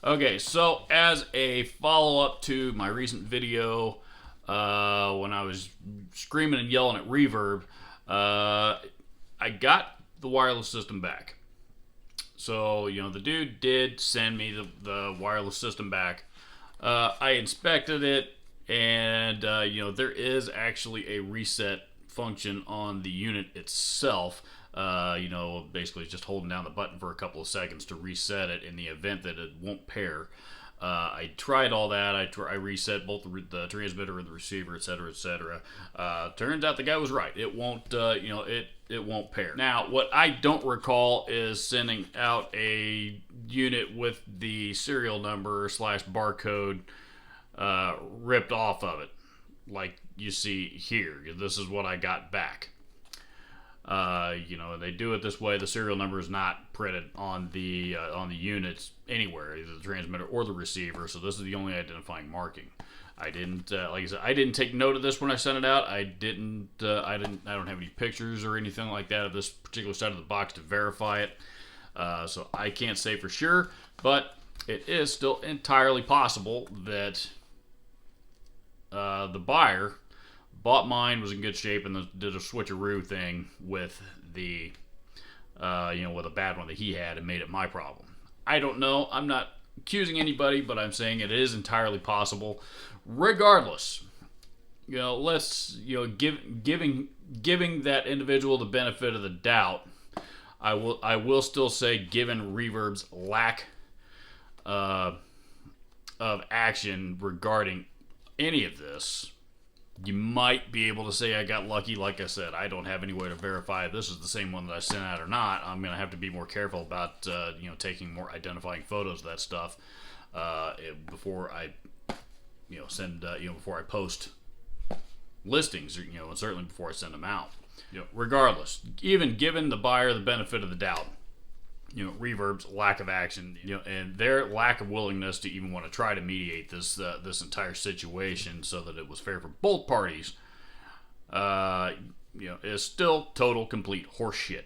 Okay, so as a follow-up to my recent video when I was screaming and yelling at Reverb, I got the wireless system back. So, the dude did send me the wireless system back. I inspected it, and, there is actually a reset function on the unit itself. Basically just holding down the button for a couple of seconds to reset it in the event that it won't pair. I tried all that. I reset both the transmitter and the receiver, etc., etc. Turns out the guy was right. It won't, it won't pair. Now, what I don't recall is sending out a unit with the serial number / barcode ripped off of it, like you see here. This is what I got back. They do it this way. The serial number is not printed on the units anywhere, either the transmitter or the receiver. So this is the only identifying marking. I didn't, like I said, I didn't take note of this when I sent it out. I don't have any pictures or anything like that of this particular side of the box to verify it. So I can't say for sure, but it is still entirely possible that the buyer bought mine, was in good shape, and did a switcheroo thing with the, with a bad one that he had and made it my problem. I don't know. I'm not accusing anybody, but I'm saying it is entirely possible. Regardless, let's, giving that individual the benefit of the doubt, I will still say, given Reverb's lack of action regarding any of this, you might be able to say I got lucky. Like I said, I don't have any way to verify if this is the same one that I sent out or not. I'm going to have to be more careful about, taking more identifying photos of that stuff before I, before I post listings, and certainly before I send them out. Regardless, even given the buyer the benefit of the doubt, Reverb's lack of action, and their lack of willingness to even want to try to mediate this entire situation so that it was fair for both parties, is still total complete horseshit.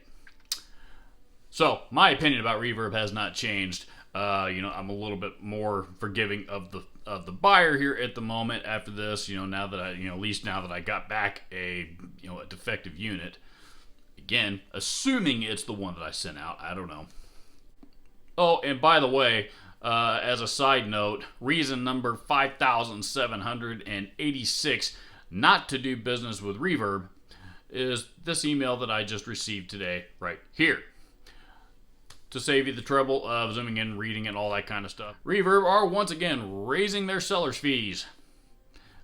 So my opinion about Reverb has not changed. I'm a little bit more forgiving of the buyer here at the moment after this. Now that at least now that I got back a defective unit. Again, assuming it's the one that I sent out. I don't know. Oh, and by the way, as a side note, reason number 5,786 not to do business with Reverb is this email that I just received today right here. To save you the trouble of zooming in, reading it, all that kind of stuff. Reverb are once again raising their seller's fees.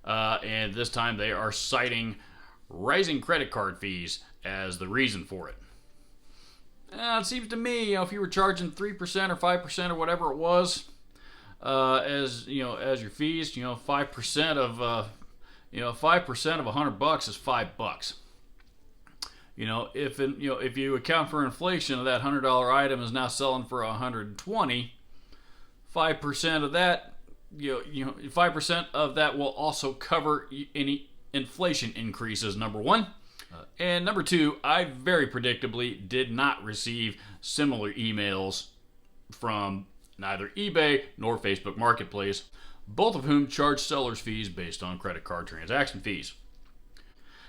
And this time they are citing rising credit card fees as the reason for it. It seems to me, if you were charging 3% or 5% or whatever it was, as your fees, 5% of 5% of $100 is $5. If you account for inflation, that $100 item is now selling for $120. 5% of that, 5% of that will also cover any inflation increases. Number one. And number two, I very predictably did not receive similar emails from neither eBay nor Facebook Marketplace, both of whom charge sellers fees based on credit card transaction fees.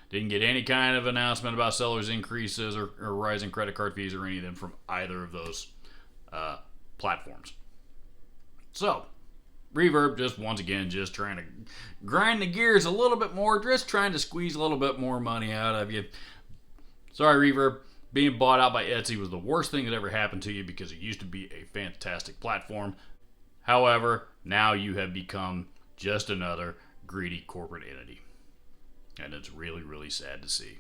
Didn't get any kind of announcement about sellers increases or rising credit card fees or any of them from either of those platforms. So, Reverb once again trying to grind the gears a little bit more, just trying to squeeze a little bit more money out of you. Sorry, Reverb. Being bought out by Etsy was the worst thing that ever happened to you because it used to be a fantastic platform. However, now you have become just another greedy corporate entity. And it's really, really sad to see.